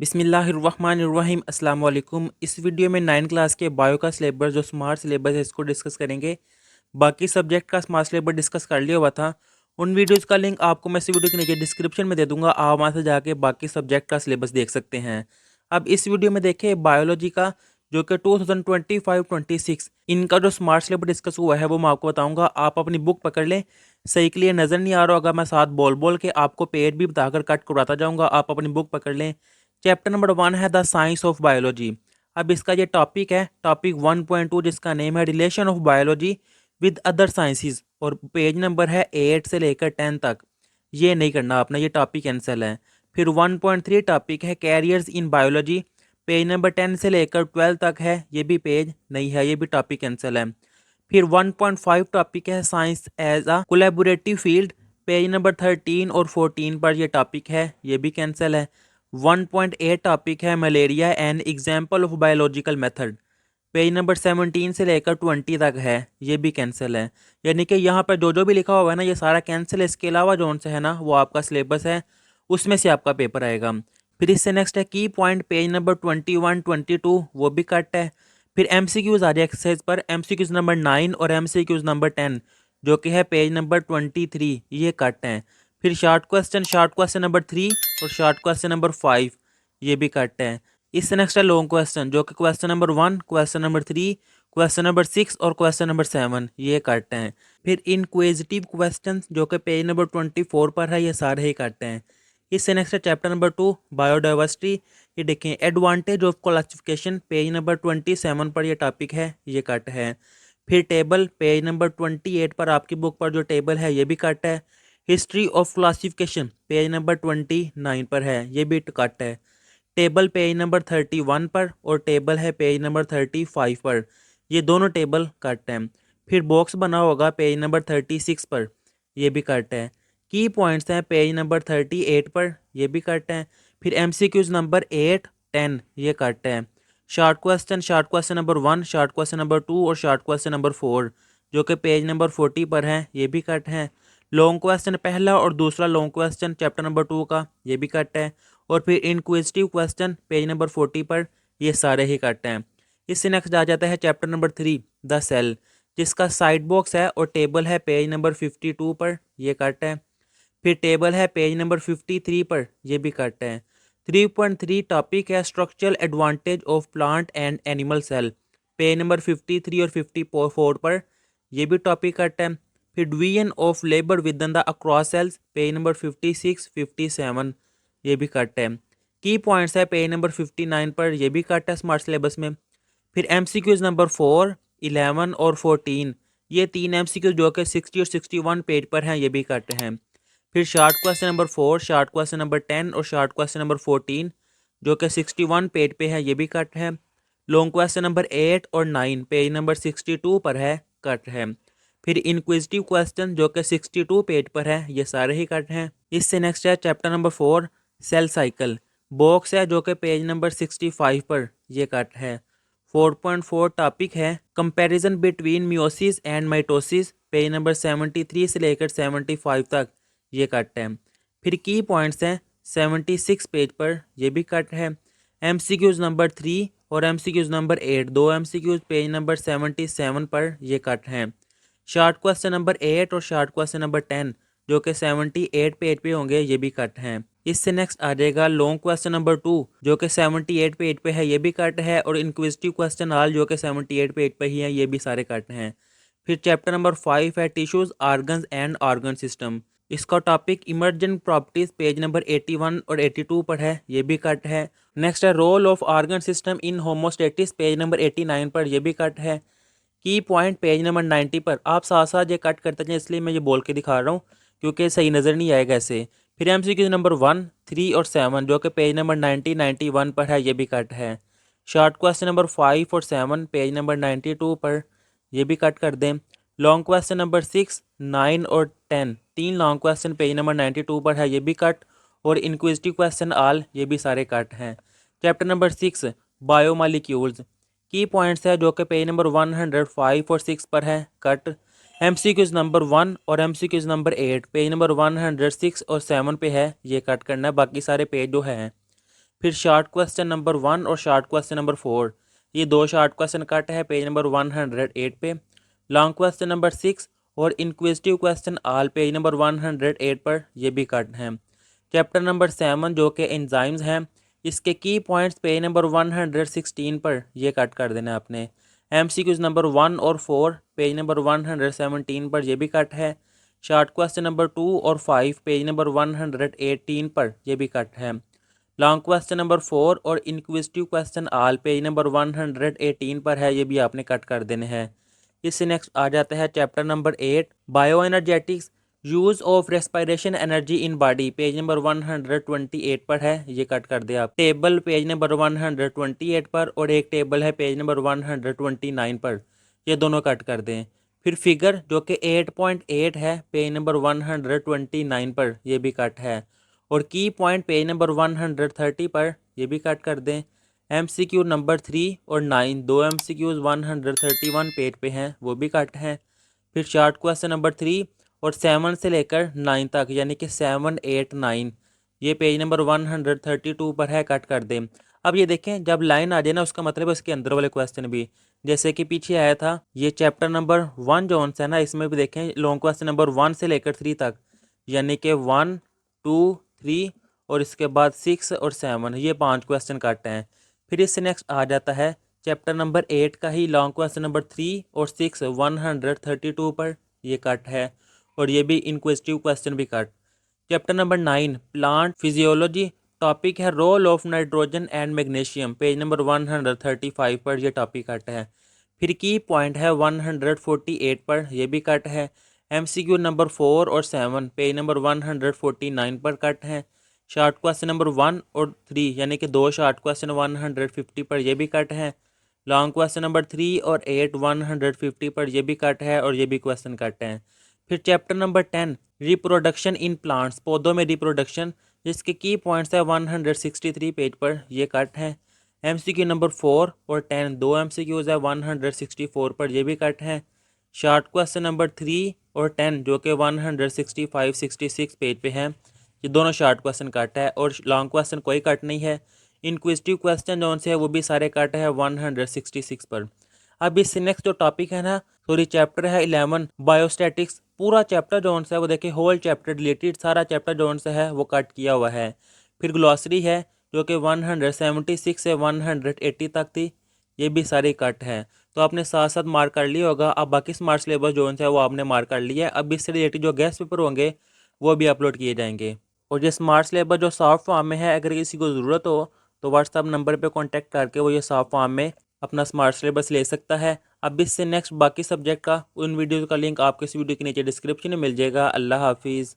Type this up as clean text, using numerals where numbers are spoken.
बिस्मिल्लाहिर्रहमानिर्रहीम अस्सलाम वालेकुम। इस वीडियो में 9 क्लास के बायो का सिलेबस जो स्मार्ट सिलेबस है इसको डिस्कस करेंगे। बाकी सब्जेक्ट का स्मार्ट सिलेबस डिस्कस कर लिया हुआ था। उन वीडियोस का लिंक आपको मैं इस वीडियो के नीचे डिस्क्रिप्शन में दे दूंगा, आप वहाँ से जाके बाकी सब्जेक्ट का सिलेबस देख सकते हैं। अब इस वीडियो में देखें बायोलॉजी का जो कि 2025-26 इनका जो स्मार्ट सिलेबस डिस्कस हुआ है वो मैं आपको बताऊंगा। आप अपनी बुक पकड़ लें। सही क्लियर नज़र नहीं आ रहा होगा, मैं साथ बोल बोल के आपको पेज भी बताकर कट करवाता जाऊंगा। आप अपनी बुक पकड़ लें। चैप्टर नंबर 1 है द साइंस ऑफ बायोलॉजी। अब इसका ये टॉपिक है टॉपिक 1.2 जिसका नेम है relation of biology with other sciences और पेज नंबर है 8 से लेकर 10 तक। ये नहीं करना आपने, ये टॉपिक कैंसिल है। फिर 1.3 टॉपिक है carriers in biology, page number 10 से लेकर 12 तक है, ये भी पेज नहीं है, ये भी टॉपिक कैंसिल है। फिर 1.5 टॉपिक है science as a collaborative field, page number 13 और 14 पर ये टॉपिक है, ये भी कैंसिल है। 1.8 टॉपिक है malaria and example of biological method, page number 17 से लेकर 20 तक है, ये भी कैंसिल है। यानी कि यहाँ पर जो जो भी लिखा हुआ है ना ये सारा कैंसिल है। इसके अलावा जो से है ना वो आपका सिलेबस है, उसमें से आपका पेपर आएगा। फिर इससे नेक्स्ट है की पॉइंट, पेज नंबर 21-22 वो भी कट है। फिर MCQs आ रही है एक्सरसाइज पर, MCQs नंबर 9 और MCQs नंबर 10 जो कि है पेज नंबर 23, ये कट हैं। फिर शॉर्ट क्वेश्चन नंबर 3 और शॉर्ट क्वेश्चन नंबर 5 ये भी कट है। इससे नेक्स्ट है लॉन्ग क्वेश्चन जो कि question number 1, question number 3, question number 6 और क्वेश्चन नंबर 7 ये कट हैं। फिर इनक्विजिटिव क्वेश्चन जो कि पेज नंबर 24 पर है, ये सारे ही कट हैं। इससे नेक्स्ट है चैप्टर नंबर 2 बायोडाइवर्सिटी। ये देखें advantage of classification, page number 27 पर ये टॉपिक है, ये कट है। फिर टेबल, पेज नंबर 28 पर आपकी बुक पर जो टेबल है ये भी कट है। History of classification page number 29 पर है, ये भी कट है। टेबल पेज नंबर 31 पर और टेबल है पेज नंबर 35 पर, ये दोनों टेबल कट हैं। फिर बॉक्स बना होगा पेज नंबर 36 पर, ये भी कट है। की पॉइंट्स हैं पेज नंबर 38 पर, ये भी कट हैं। फिर MCQs नंबर 8, 10 ये कट है। Short question number 1, short question number 2 और शॉर्ट क्वेश्चन नंबर 4 जो कि पेज नंबर 40 पर हैं, ये भी कट हैं। लॉन्ग क्वेश्चन पहला और दूसरा लॉन्ग क्वेश्चन चैप्टर नंबर 2 का, ये भी कट है। और फिर इनक्विजिटिव क्वेश्चन पेज नंबर 40 पर, ये सारे ही कट हैं। इससे नेक्स्ट आ जाता है चैप्टर नंबर 3 द सेल, जिसका साइड बॉक्स है और टेबल है पेज नंबर 52 पर, ये कट है। फिर टेबल है पेज नंबर 53 पर, ये भी कट है। 3.3 टॉपिक है structural advantage of plant and animal cell, page number 53 और 54 पर, ये भी टॉपिक कट है। फिर division of labour within the across cells, page number 56, 57 ये भी कट है। की पॉइंट्स है पेज नंबर 59 पर, ये भी कट है स्मार्ट सिलेबस में। फिर MCQs नंबर 4, 11 और 14 ये 3 MCQs जो कि 60 और 61 पेज पर हैं, ये भी कट हैं। फिर short question number 4, short question number 10 और शॉर्ट क्वेश्चन नंबर 14 जो कि 61 पेज पे है, ये भी कट है। लॉन्ग क्वेश्चन नंबर 8 और 9 पेज नंबर 62 पर है, कट है। फिर इंक्विजिटिव क्वेश्चन जो कि 62 पेज पर है, ये सारे ही कट हैं। इससे नेक्स्ट है chapter number 4 cell cycle, box है जो कि पेज नंबर 65 पर, ये कट है। 4.4 टॉपिक है comparison between meiosis and mitosis, page number 73 से लेकर 75 तक, ये कट है। फिर की पॉइंट्स हैं 76 पेज पर, ये भी कट है। MCQs नंबर 3 और MCQs नंबर 8 दो MCQs पेज नंबर 77 पर, ये कट हैं। शॉर्ट क्वेश्चन नंबर 8 और शॉर्ट क्वेश्चन नंबर 10 जो कि 78 पेज पे होंगे, ये भी कट हैं। इससे नेक्स्ट आ जाएगा लॉन्ग क्वेश्चन नंबर 2 जो कि 78 पेज पे है, ये भी कट है। और इंक्विजिटिव क्वेश्चन आल जो कि 78 पेज पे ही है, ये भी सारे कट हैं। फिर चैप्टर नंबर 5 है tissues organs and organ system, इसका topic emergent properties page number 81 और 82 पर है, ये भी कट है। नेक्स्ट है role of organ system in homeostasis, page number 89 पर, ये भी कट है। की पॉइंट पेज नंबर 90 पर, आप साथ साथ ये कट करते हैं इसलिए मैं ये बोल के दिखा रहा हूँ क्योंकि सही नज़र नहीं आएगा ऐसे। फिर MCQ नंबर 1, 3 और 7 जो कि पेज नंबर 90, 91 पर है, ये भी कट है। शॉर्ट क्वेश्चन नंबर 5 और 7 पेज नंबर 92 पर, ये भी कट कर दें। लॉन्ग क्वेश्चन नंबर 6, 9 और 10 तीन लॉन्ग क्वेश्चन पेज नंबर 92 पर है, ये भी कट। और इंक्विजिटिव क्वेश्चन आल, ये भी सारे कट हैं। चैप्टर नंबर 6 बायोमालिक्यूल्स, की पॉइंट्स है जो कि पेज नंबर 105 और 6 पर है, कट। MCQs नंबर 1 और MCQs नंबर 8 पेज नंबर 106 और 7 पे है, ये कट करना है, बाकी सारे पेज जो हैं। फिर शॉर्ट क्वेश्चन नंबर 1 और शॉर्ट क्वेश्चन नंबर 4, ये दो शॉर्ट क्वेश्चन कट है पेज नंबर 108 पे। लॉन्ग क्वेश्चन नंबर 6 और inquisitive question all page number 108 पर ये भी कट हैं। चैप्टर नंबर 7 जो कि एंजाइम्स हैं, इसके की पॉइंट्स पेज नंबर 116 पर ये कट कर देना आपने। एमसीक्यूज नंबर 1 और 4 पेज नंबर 117 पर ये भी कट है। शॉर्ट क्वेश्चन नंबर 2 और 5 पेज नंबर 118 पर ये भी कट है। लॉन्ग क्वेश्चन नंबर 4 और inquisitive question all page number 118 पर है, ये भी आपने कट कर देने हैं। इससे नेक्स्ट आ जाता है chapter number 8 bio energetics use of respiration energy in body, page number 128 पर है, ये कट कर दे आप। टेबल पेज नंबर 128 पर और एक टेबल है पेज नंबर 129 पर, ये दोनों कट कर दें। फिर फिगर जो कि 8.8 है पेज नंबर 129 पर, ये भी कट है। और की पॉइंट पेज नंबर 130 पर, ये भी कट कर दें। एमसीक्यू नंबर 3 और 9 दो एमसीक्यूज 131 पेज पे हैं, वो भी कट हैं। फिर शॉर्ट क्वेश्चन नंबर 3 और 7 से लेकर 9 तक यानी कि 7, 8, 9 ये पेज नंबर 132 पर है, कट कर दें। अब ये देखें जब लाइन आ जाए ना, उसका मतलब है उसके अंदर वाले क्वेश्चन भी, जैसे कि पीछे आया था ये चैप्टर नंबर 1 जो है ना, इसमें भी देखें लॉन्ग क्वेश्चन नंबर 1 से लेकर 3 तक यानी कि 1, 2, 3 और इसके बाद 6 और 7, ये 5 क्वेश्चन कट हैं। फिर इससे नेक्स्ट आ जाता है चैप्टर नंबर 8 का ही लॉन्ग क्वेश्चन नंबर 3 और 6 132 पर, ये कट है। और ये भी इंक्विजिटिव क्वेश्चन भी cut. Chapter number 9 plant physiology, topic है role of nitrogen and magnesium, page number 135 पर, यह टॉपिक कट है। फिर की पॉइंट है 148 पर, यह भी कट है। एमसीक्यू नंबर 4 और 7 पेज नंबर 149 पर कट है। शॉर्ट क्वेश्चन नंबर 1 और 3 यानी कि दो शॉर्ट क्वेश्चन 150 पर, यह भी कट है। लॉन्ग क्वेश्चन नंबर 3 और 8 150 पर, यह भी कट है और ये भी क्वेश्चन कट हैं। फिर chapter number 10 reproduction in plants, पौधों में रिप्रोडक्शन, जिसके की पॉइंट्स है 163 पेज पर, ये कट है। एमसीक्यू नंबर 4 और 10 दो एमसीक्यूज है 164 पर, ये भी कट है। शॉर्ट क्वेश्चन नंबर 3 और 10 जो कि 165 66 पेज पे हैं, ये दोनों शॉर्ट क्वेश्चन कट है और लॉन्ग क्वेश्चन कोई कट नहीं है। इंक्विजिटिव क्वेश्चन जो से है वो भी सारे कट है 166 पर। अब इससे नेक्स्ट जो टॉपिक है ना, सॉरी चैप्टर है 11 बायोस्टैटिक्स, पूरा चैप्टर जो है वो देखिए होल चैप्टर डिलीटेड, सारा चैप्टर जो है वो कट किया हुआ है। फिर ग्लॉसरी है जो कि 176 से 180 तक थी, ये भी सारी कट है। तो आपने साथ साथ मार्क कर लिया होगा। अब बाकी स्मार्ट सिलेबस जो है वो आपने मार्क कर लिया है। अब इससे रिलेटेड जो गेस्ट पेपर होंगे वो भी अपलोड किए जाएंगे। और ये स्मार्ट सिलेबस जो सॉफ्ट फॉर्म में है, अगर किसी को ज़रूरत हो तो व्हाट्सअप नंबर पे कांटेक्ट करके वो ये सॉफ्ट फॉर्म में अपना स्मार्ट सिलेबस ले सकता है। अब इससे नेक्स्ट बाकी सब्जेक्ट का उन वीडियो का लिंक आपको इस वीडियो के नीचे डिस्क्रिप्शन में मिल जाएगा। अल्लाह हाफिज़।